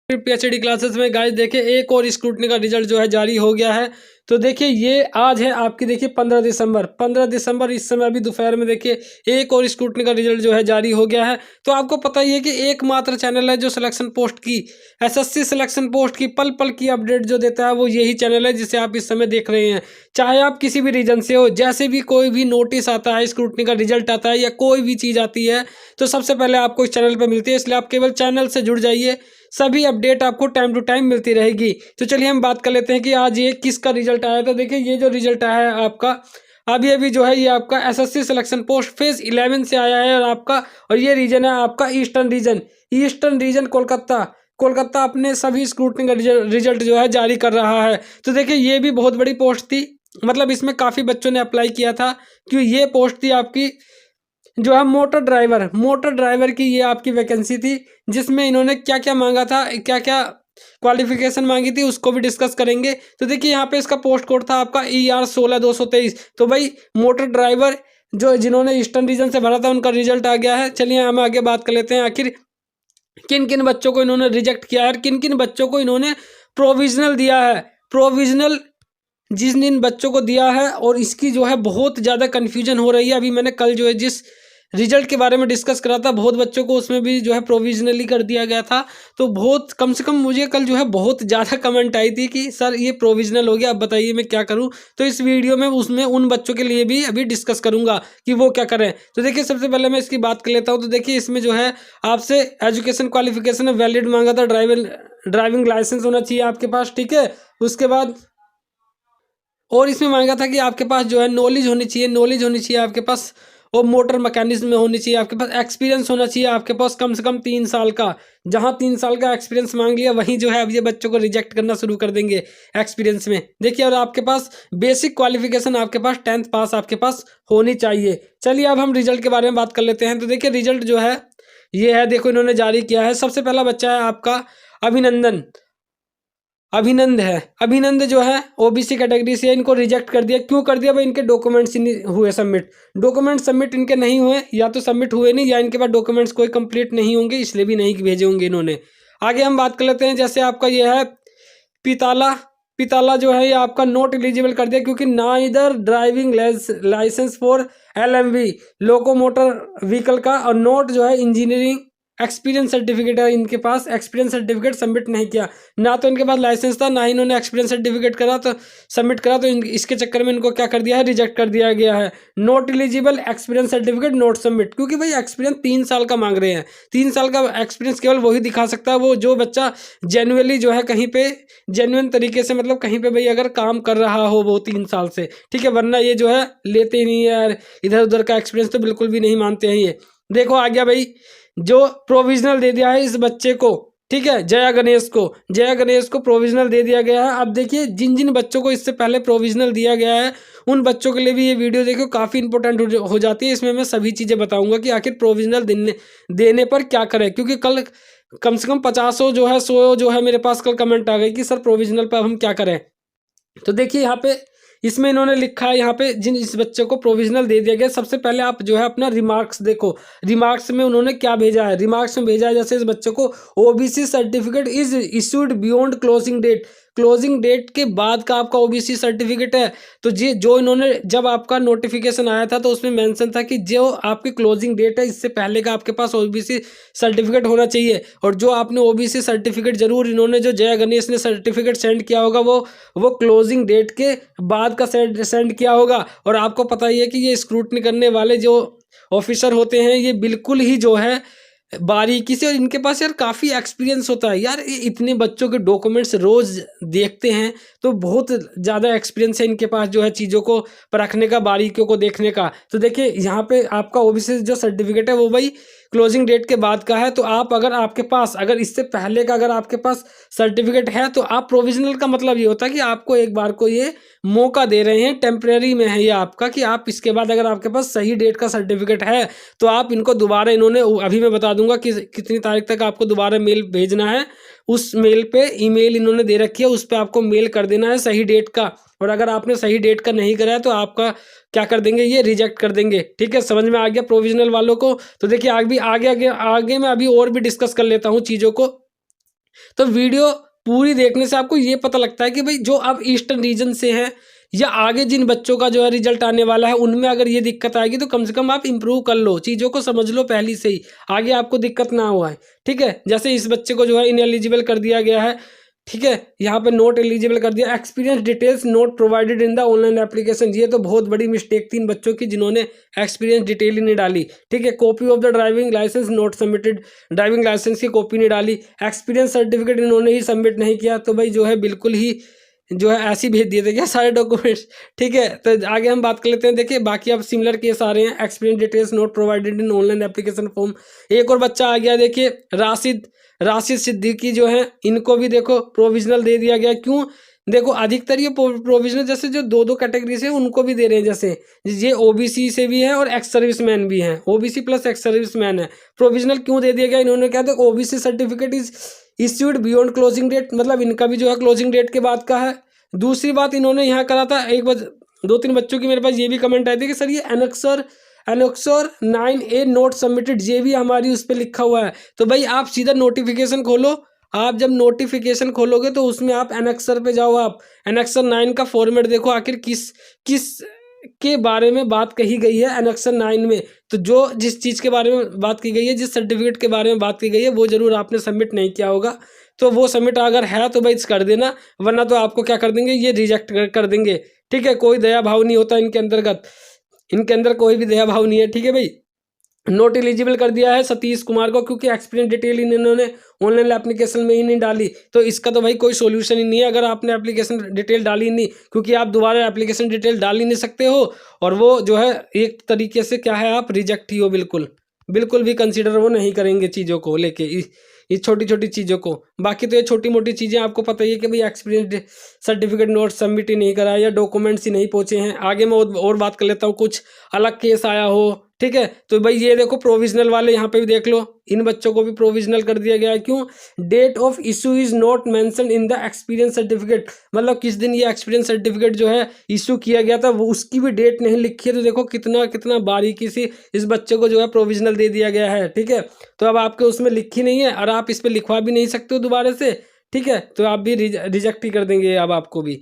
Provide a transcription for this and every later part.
PhD classes में guys देखिए एक और स्क्रूटनी का रिजल्ट जो है जारी हो गया है। तो देखिए ये आज है आपकी देखिए 15 दिसंबर इस समय अभी दोपहर में देखिए एक और स्क्रूटनी का रिजल्ट जो है जारी हो गया है। तो आपको पता ही है कि एकमात्र चैनल है जो सिलेक्शन पोस्ट की एसएससी सिलेक्शन पोस्ट की पल पल की अपडेट जो देता है वो यही चैनल है जिसे आप इस समय देख रहे हैं। चाहे आप किसी भी रीजन से हो, जैसे भी कोई भी नोटिस आता है, स्क्रूटनी का रिजल्ट आता है या कोई भी चीज़ आती है तो सबसे पहले आपको इस चैनल पर मिलती है। इसलिए आप केवल चैनल से जुड़ जाइए, सभी अपडेट आपको टाइम टू टाइम मिलती रहेगी। तो चलिए हम बात कर लेते हैं कि आज ये किसका रिजल्ट आया। तो देखिए ये जो रिजल्ट आया है आपका अभी जो है ये आपका एसएससी सिलेक्शन पोस्ट फेज 11 से आया है और ये रीजन है आपका ईस्टर्न रीजन कोलकाता अपने सभी स्क्रूटनी का रिजल्ट जो है जारी कर रहा है। तो देखिए ये भी बहुत बड़ी पोस्ट थी, मतलब इसमें काफ़ी बच्चों ने अप्लाई किया था क्योंकि ये पोस्ट थी आपकी जो है मोटर ड्राइवर की ये आपकी वैकेंसी थी, जिसमें इन्होंने क्या क्या मांगा था, क्या क्या क्वालिफिकेशन मांगी थी उसको भी डिस्कस करेंगे। तो देखिए यहाँ पे इसका पोस्ट कोड था आपका ER16223। तो भाई मोटर ड्राइवर जो जिन्होंने ईस्टर्न रीजन से भरा था उनका रिजल्ट आ गया है। चलिए हम आगे बात कर लेते हैं आखिर किन किन बच्चों को इन्होंने रिजेक्ट किया है और किन किन बच्चों को इन्होंने प्रोविजनल दिया है। प्रोविजनल जिन जिन बच्चों को दिया है और इसकी जो है बहुत ज़्यादा कन्फ्यूजन हो रही है। अभी मैंने कल जो है जिस रिजल्ट के बारे में डिस्कस करा था बहुत बच्चों को उसमें भी जो है प्रोविजनली कर दिया गया था। तो बहुत कम से कम मुझे कल जो है बहुत ज़्यादा कमेंट आई थी कि सर ये प्रोविजनल हो गया, अब बताइए मैं क्या करूं। तो इस वीडियो में उसमें उन बच्चों के लिए भी अभी डिस्कस करूंगा कि वो क्या करें। तो देखिए सबसे पहले मैं इसकी बात कर लेता हूँ। तो देखिए इसमें जो है आपसे एजुकेशन क्वालिफिकेशन वैलिड मांगा था, ड्राइविंग लाइसेंस होना चाहिए आपके पास, ठीक है। उसके बाद और इसमें मांगा था कि आपके पास जो है नॉलेज होनी चाहिए आपके पास, और मोटर मैकेनिज्म में होनी चाहिए आपके पास, एक्सपीरियंस होना चाहिए आपके पास कम से कम 3 साल का। जहां 3 साल का एक्सपीरियंस मांग लिया वहीं जो है अब ये बच्चों को रिजेक्ट करना शुरू कर देंगे एक्सपीरियंस में। देखिए और आपके पास बेसिक क्वालिफिकेशन आपके पास 10th पास आपके पास होनी चाहिए। चलिए अब हम रिजल्ट के बारे में बात कर लेते हैं। तो देखिए रिजल्ट जो है ये है, देखो इन्होंने जारी किया है। सबसे पहला बच्चा है आपका अभिनंद जो है ओबीसी कैटेगरी से, इनको रिजेक्ट कर दिया। क्यों कर दिया भाई? इनके डॉक्यूमेंट्स नहीं हुए सबमिट इनके नहीं हुए, या तो सबमिट हुए नहीं या इनके पास डॉक्यूमेंट्स कोई कंप्लीट नहीं होंगे, इसलिए भी नहीं भेजे होंगे इन्होंने। आगे हम बात कर लेते हैं। जैसे आपका ये है पिताला जो है ये आपका नॉट एलिजिबल कर दिया क्योंकि ना इधर driving licence for LMV loco motor vehicle का, और नोट जो है इंजीनियरिंग एक्सपीरियंस सर्टिफिकेट है इनके पास, एक्सपीरियंस सर्टिफिकेट सबमिट नहीं किया। ना तो इनके पास लाइसेंस था, ना ही इन्होंने एक्सपीरियंस सर्टिफिकेट करा तो सबमिट करा। तो इसके चक्कर में इनको क्या कर दिया है, रिजेक्ट कर दिया गया है। Not eligible experience certificate not submit, क्योंकि भाई एक्सपीरियंस 3 साल का मांग रहे हैं। 3 साल का एक्सपीरियंस केवल वही दिखा सकता है वो जो बच्चा जेन्युइनली जो है कहीं पे जेन्युइन तरीके से, मतलब कहीं पे भाई अगर काम कर रहा हो वो 3 साल से, ठीक है। वरना ये जो है लेते ही नहीं है यार, इधर उधर का एक्सपीरियंस तो बिल्कुल भी नहीं मानते हैं ये। देखो आ गया भाई जो प्रोविजनल दे दिया है इस बच्चे को, ठीक है, जया गणेश को प्रोविजनल दे दिया गया है। अब देखिए जिन जिन बच्चों को इससे पहले प्रोविजनल दिया गया है उन बच्चों के लिए भी ये वीडियो देखो काफ़ी इंपॉर्टेंट हो जाती है। इसमें मैं सभी चीज़ें बताऊंगा कि आखिर प्रोविजनल देने पर क्या करें, क्योंकि कल कम से कम 50 जो है 100 जो है मेरे पास कल कमेंट आ गई कि सर प्रोविजनल पर हम क्या करें। तो देखिए यहाँ पे इसमें इन्होंने लिखा है, यहाँ पे जिन इस बच्चे को प्रोविजनल दे दिया गया, सबसे पहले आप जो है अपना रिमार्क्स देखो। रिमार्क्स में उन्होंने क्या भेजा है, रिमार्क्स में भेजा है जैसे इस बच्चे को OBC certificate is issued beyond closing date के बाद का आपका ओबीसी सर्टिफिकेट है। तो जो इन्होंने जब आपका नोटिफिकेशन आया था तो उसमें मेंशन था कि जो आपकी क्लोजिंग डेट है इससे पहले का आपके पास ओबीसी सर्टिफिकेट होना चाहिए। और जो आपने ओबीसी सर्टिफिकेट जरूर इन्होंने जो जया गणेश ने सर्टिफिकेट सेंड किया होगा वो क्लोजिंग डेट के बाद का सेंड किया होगा। और आपको पता ही है कि ये स्क्रूटनी करने वाले जो ऑफिसर होते हैं ये बिल्कुल ही जो है बारीकी से, और इनके पास यार काफ़ी एक्सपीरियंस होता है यार, इतने बच्चों के डॉक्यूमेंट्स रोज़ देखते हैं तो बहुत ज़्यादा एक्सपीरियंस है इनके पास जो है चीज़ों को परखने का, बारीकियों को देखने का। तो देखिए यहाँ पे आपका ओबीसी जो सर्टिफिकेट है वो भाई क्लोजिंग डेट के बाद का है। तो आप अगर इससे पहले का अगर आपके पास सर्टिफिकेट है तो आप प्रोविजनल का मतलब ये होता है कि आपको एक बार को ये मौका दे रहे हैं, टेम्परेरी में है ये आपका, कि आप इसके बाद अगर आपके पास सही डेट का सर्टिफिकेट है तो आप इनको दोबारा, इन्होंने अभी मैं बता दूंगा कि कितनी तारीख तक आपको दोबारा मेल भेजना है। उस मेल पे ईमेल इन्होंने दे रखी है, उस पर आपको मेल कर देना है सही डेट का। और अगर आपने सही डेट का नहीं कराया तो आपका क्या कर देंगे, ये रिजेक्ट कर देंगे, ठीक है। समझ में आ गया प्रोविजनल वालों को। तो देखिए आगे मैं अभी और भी डिस्कस कर लेता हूँ चीज़ों को। तो वीडियो पूरी देखने से आपको ये पता लगता है कि भाई जो अब ईस्टर्न रीजन से हैं या आगे जिन बच्चों का जो है रिजल्ट आने वाला है उनमें अगर ये दिक्कत आएगी तो कम से कम आप इंप्रूव कर लो, चीज़ों को समझ लो पहले से ही, आगे आपको दिक्कत ना हुआ है। ठीक है, जैसे इस बच्चे को जो है इनएलिजिबल कर दिया गया है। ठीक है, यहाँ पे नोट एलिजिबल कर दिया, experience details note provided in the online application. ये तो बहुत बड़ी मिस्टेक थी इन बच्चों की जिन्होंने एक्सपीरियंस डिटेल ही नहीं डाली। ठीक है, copy of the driving licence not submitted, driving licence की कॉपी नहीं डाली, एक्सपीरियंस सर्टिफिकेट इन्होंने ही सबमिट नहीं किया। तो भाई जो है बिल्कुल ही जो है ऐसे ही भेज दिए थे क्या सारे डॉक्यूमेंट्स। ठीक है, तो आगे हम बात कर लेते हैं। देखिए बाकी अब सिमिलर केस आ रहे हैं, experience details note provided in online application form. एक और बच्चा आ गया, देखिए राशिद सिद्दीकी जो है, इनको भी देखो प्रोविजनल दे दिया गया। क्यों? देखो अधिकतर ये प्रोविजनल जैसे जो दो कैटेगरी से उनको भी दे रहे हैं, जैसे ये ओबीसी से भी है और एक्स सर्विसमैन भी है, ओबीसी प्लस एक्स सर्विसमैन है। प्रोविजनल क्यों दे दिया गया? इन्होंने क्या था, OBC certificate is issued beyond closing date, मतलब इनका भी जो है क्लोजिंग डेट के बाद का है। दूसरी बात इन्होंने यहाँ करा था, एक बार 2-3 बच्चों की मेरे पास ये भी कमेंट आए थे कि सर ये एनेक्सर 9A नोट सबमिटेड, ये भी हमारी उस पर लिखा हुआ है। तो भाई आप सीधा नोटिफिकेशन खोलो, आप जब नोटिफिकेशन खोलोगे तो उसमें आप एनेक्सर पे जाओ, आप एनेक्सर 9 का फॉर्मेट देखो आखिर किस के बारे में बात कही गई है एनेक्सर 9 में। तो जो जिस चीज़ के बारे में बात की गई है, जिस सर्टिफिकेट के बारे में बात की गई है, वो जरूर आपने सबमिट नहीं किया होगा। तो वो सबमिट अगर है तो भाई कर देना, वरना तो आपको क्या कर देंगे, ये रिजेक्ट कर देंगे। ठीक है, कोई दया भाव नहीं होता इनके अंतर्गत, इनके अंदर कोई भी दया भाव नहीं है। ठीक है भाई, नोट एलिजिबल कर दिया है सतीश कुमार को, क्योंकि एक्सपीरियंस डिटेल इन्होंने ऑनलाइन एप्लीकेशन में ही नहीं डाली। तो इसका तो भाई कोई सॉल्यूशन ही नहीं है अगर आपने एप्लीकेशन डिटेल डाली नहीं, क्योंकि आप दोबारा एप्लीकेशन डिटेल डाल ही नहीं सकते हो। और वो जो है एक तरीके से क्या है, आप रिजेक्ट ही हो, बिल्कुल भी कंसिडर वो नहीं करेंगे चीज़ों को लेके, इस छोटी छोटी चीज़ों को। बाकी तो ये छोटी मोटी चीज़ें आपको पता ही है कि भाई एक्सपीरियंस सर्टिफिकेट नोट सबमिट ही नहीं करा या डॉक्यूमेंट्स ही नहीं पहुँचे हैं। आगे मैं और बात कर लेता हूँ, कुछ अलग केस आया हो। ठीक है, तो भाई ये देखो प्रोविजनल वाले यहाँ पे भी देख लो, इन बच्चों को भी प्रोविजनल कर दिया गया है। क्यों? Date of issue is not mention in the experience certificate, मतलब किस दिन ये एक्सपीरियंस सर्टिफिकेट जो है इशू किया गया था वो उसकी भी डेट नहीं लिखी है। तो देखो कितना बारीकी से इस बच्चे को जो है प्रोविजनल दे दिया गया है। ठीक है, तो अब आपके उसमें लिखी नहीं है और आप इस पर लिखवा भी नहीं सकते हो दोबारा से। ठीक है, तो आप भी रिजेक्ट ही कर देंगे अब आपको भी।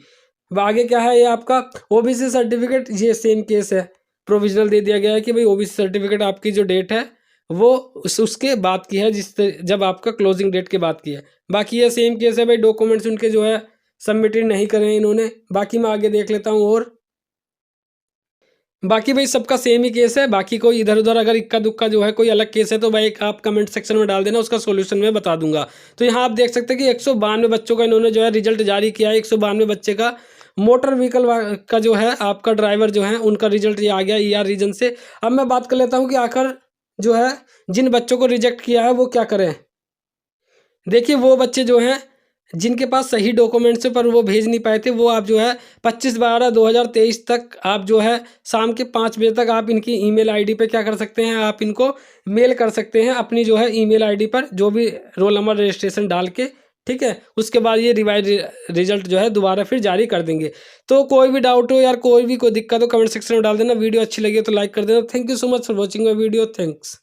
अब आगे क्या है, ये आपका ओबीसी सर्टिफिकेट, ये सेम केस है, प्रोविजनल दे दिया गया है कि भाई ओबीसी सर्टिफिकेट आपकी जो डेट है वो उसके बाद की है, जब आपका क्लोजिंग डेट के बाद की है। बाकी ये सेम केस है भाई, डॉक्यूमेंट्स उनके जो है सबमिटेड नहीं करे इन्होंने। बाकी मैं आगे देख लेता हूँ, और बाकी भाई सबका सेम ही केस है। बाकी कोई इधर उधर अगर इक्का दुक्का जो है कोई अलग केस है तो भाई आप कमेंट सेक्शन में डाल देना, उसका सोल्यूशन मैं बता दूंगा। तो यहाँ आप देख सकते हैं कि 192 बच्चों का इन्होंने जो है रिजल्ट जारी किया है। 192 बच्चे का मोटर व्हीकल का जो है आपका ड्राइवर जो है उनका रिजल्ट ये आ गया ईआर रीजन से। अब मैं बात कर लेता हूँ कि आखिर जो है जिन बच्चों को रिजेक्ट किया है वो क्या करें। देखिए वो बच्चे जो हैं जिनके पास सही डॉक्यूमेंट्स पर वो भेज नहीं पाए थे, वो आप जो है 25/12/2023 तक आप जो है शाम के 5 बजे तक आप इनकी ईमेल आईडी पे क्या कर सकते हैं, आप इनको मेल कर सकते हैं अपनी जो है ईमेल आईडी पर जो भी रोल नंबर रजिस्ट्रेशन डाल के। ठीक है, उसके बाद ये रिवाइज रिजल्ट जो है दोबारा फिर जारी कर देंगे। तो कोई भी डाउट हो यार, कोई दिक्कत हो, कमेंट सेक्शन में डाल देना। वीडियो अच्छी लगी तो लाइक कर देना। Thank you so much for watching my video. Thanks.